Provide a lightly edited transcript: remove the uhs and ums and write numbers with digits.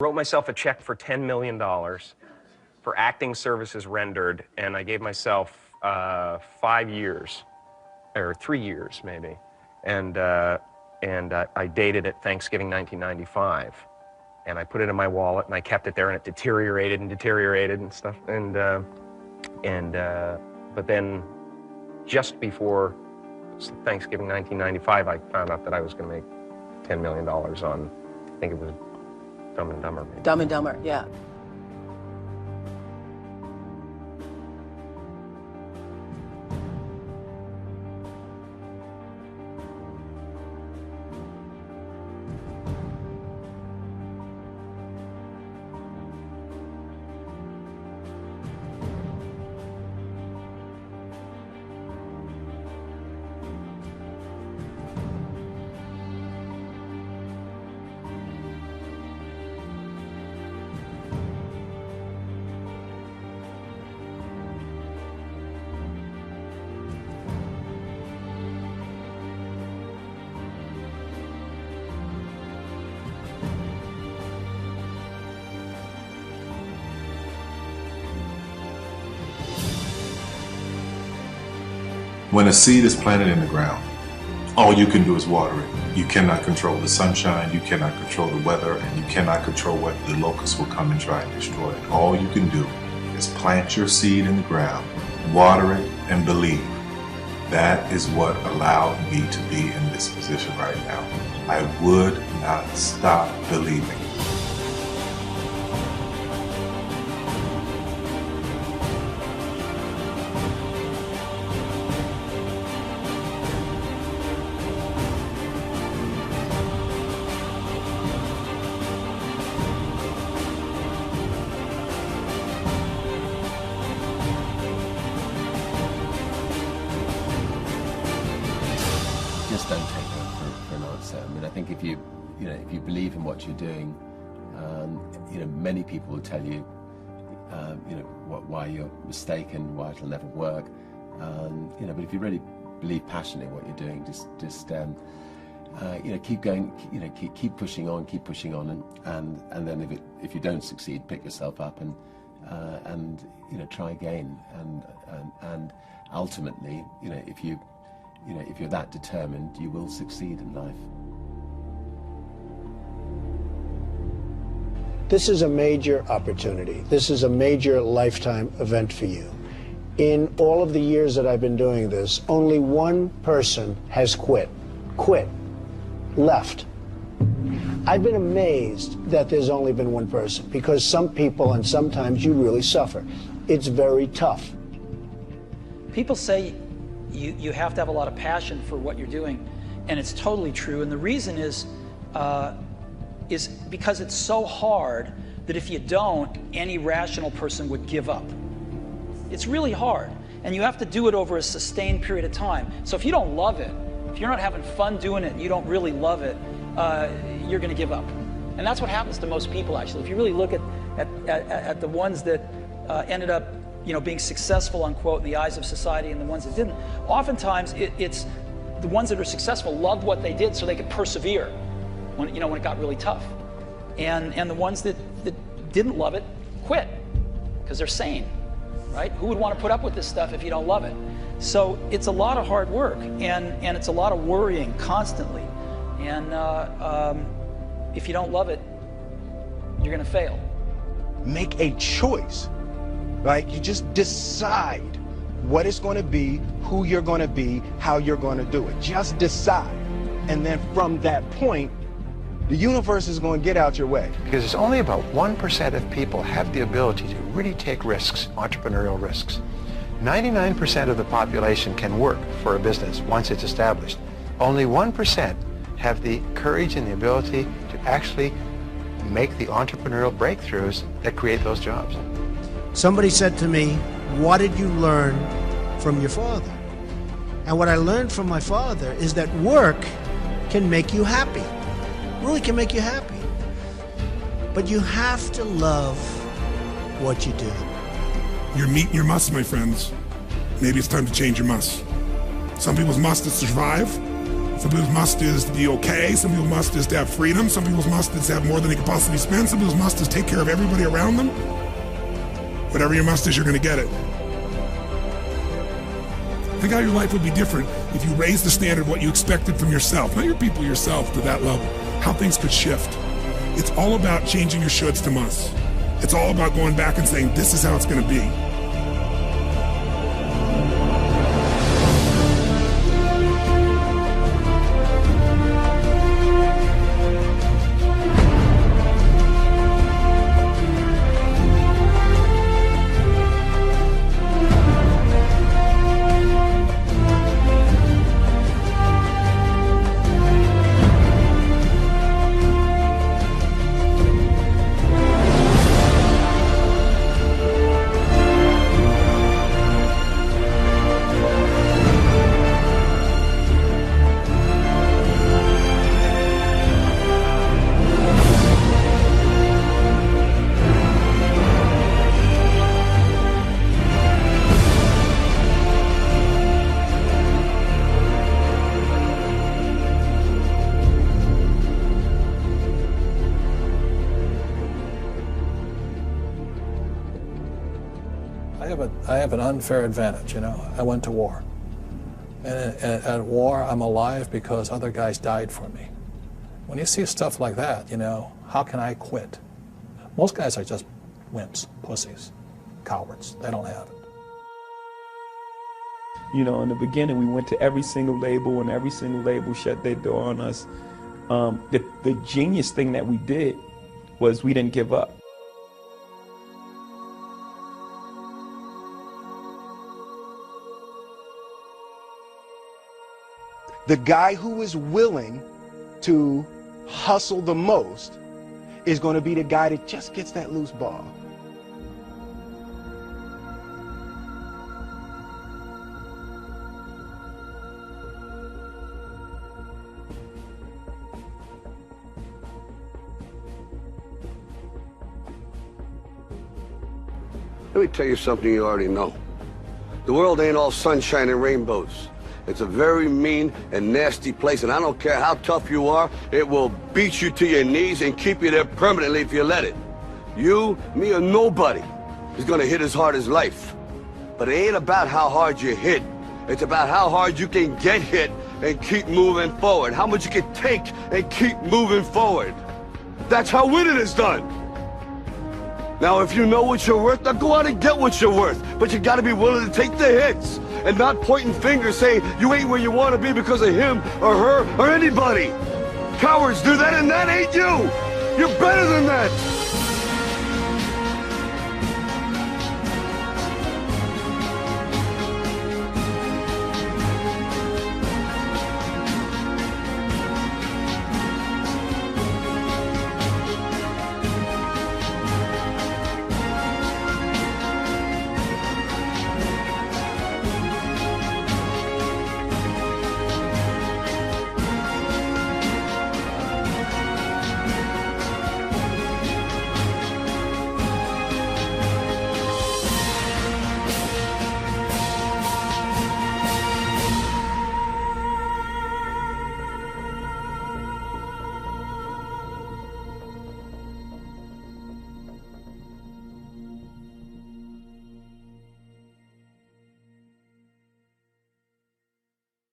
Wrote myself a check for $10 million for acting services rendered, and I gave myself 5 years, or 3 years maybe, and I dated it Thanksgiving 1995, and I put it in my wallet and I kept it there, and it deteriorated and stuff, but then just before Thanksgiving 1995, I found out that I was going to make $10 million on, I think it was Dumb and Dumber. Maybe. Dumb and Dumber, yeah. When a seed is planted in the ground, all you can do is water it. You cannot control the sunshine, you cannot control the weather, and you cannot control what the locusts will come and try and destroy it. All you can do is plant your seed in the ground, water it, and believe. That is what allowed me to be in this position right now. I would not stop believing. Just don't take it for an answer. I mean, I think if you believe in what you're doing, many people will tell you, why you're mistaken, why it'll never work. But if you really believe passionately in what you're doing, just keep going, keep pushing on, and then if you don't succeed, pick yourself up and try again, and ultimately, if you're that determined, you will succeed in life. This is a major opportunity. This is a major lifetime event for you. In all of the years that I've been doing this, only one person has quit, left. I've been amazed that there's only been one person, because some people, and sometimes you really suffer. It's very tough. People say you have to have a lot of passion for what you're doing, and it's totally true. And the reason is because it's so hard that if you don't, any rational person would give up. It's really hard, and you have to do it over a sustained period of time. So if you don't love it, if you're not having fun doing it, and you don't really love it, you're going to give up. And that's what happens to most people, actually. If you really look at the ones that ended up being successful, unquote, in the eyes of society, and the ones that didn't, oftentimes it's the ones that are successful loved what they did so they could persevere when it got really tough. And the ones that didn't love it quit because they're sane, right? Who would want to put up with this stuff if you don't love it? So it's a lot of hard work, and it's a lot of worrying constantly. And if you don't love it, you're going to fail. Make a choice. Like, you just decide what it's going to be, who you're going to be, how you're going to do it. Just decide. And then from that point, the universe is going to get out your way. Because it's only about 1% of people have the ability to really take risks, entrepreneurial risks. 99% of the population can work for a business once it's established. Only 1% have the courage and the ability to actually make the entrepreneurial breakthroughs that create those jobs. Somebody said to me, what did you learn from your father? And what I learned from my father is that work can make you happy. Really can make you happy. But you have to love what you do. You're meeting your must, my friends. Maybe it's time to change your must. Some people's must is survive. Some people's must is to be okay. Some people's must is to have freedom. Some people's must is to have more than they can possibly spend. Some people's must is take care of everybody around them. Whatever your must is, you're going to get it. Think how your life would be different if you raised the standard of what you expected from yourself, not your people, yourself, to that level. How things could shift. It's all about changing your shoulds to musts. It's all about going back and saying, this is how it's going to be. I have an unfair advantage, you know. I went to war. And at war, I'm alive because other guys died for me. When you see stuff like that, you know, how can I quit? Most guys are just wimps, pussies, cowards. They don't have it. You know, in the beginning, we went to every single label, and every single label shut their door on us. The genius thing that we did was we didn't give up. The guy who is willing to hustle the most is going to be the guy that just gets that loose ball. Let me tell you something you already know. The world ain't all sunshine and rainbows. It's a very mean and nasty place, and I don't care how tough you are, it will beat you to your knees and keep you there permanently if you let it. You, me, or nobody is gonna hit as hard as life. But it ain't about how hard you hit. It's about how hard you can get hit and keep moving forward. How much you can take and keep moving forward. That's how winning is done. Now, if you know what you're worth, now go out and get what you're worth. But you gotta be willing to take the hits and not pointing fingers saying you ain't where you want to be because of him or her or anybody. Cowards do that, and that ain't you. You're better than that.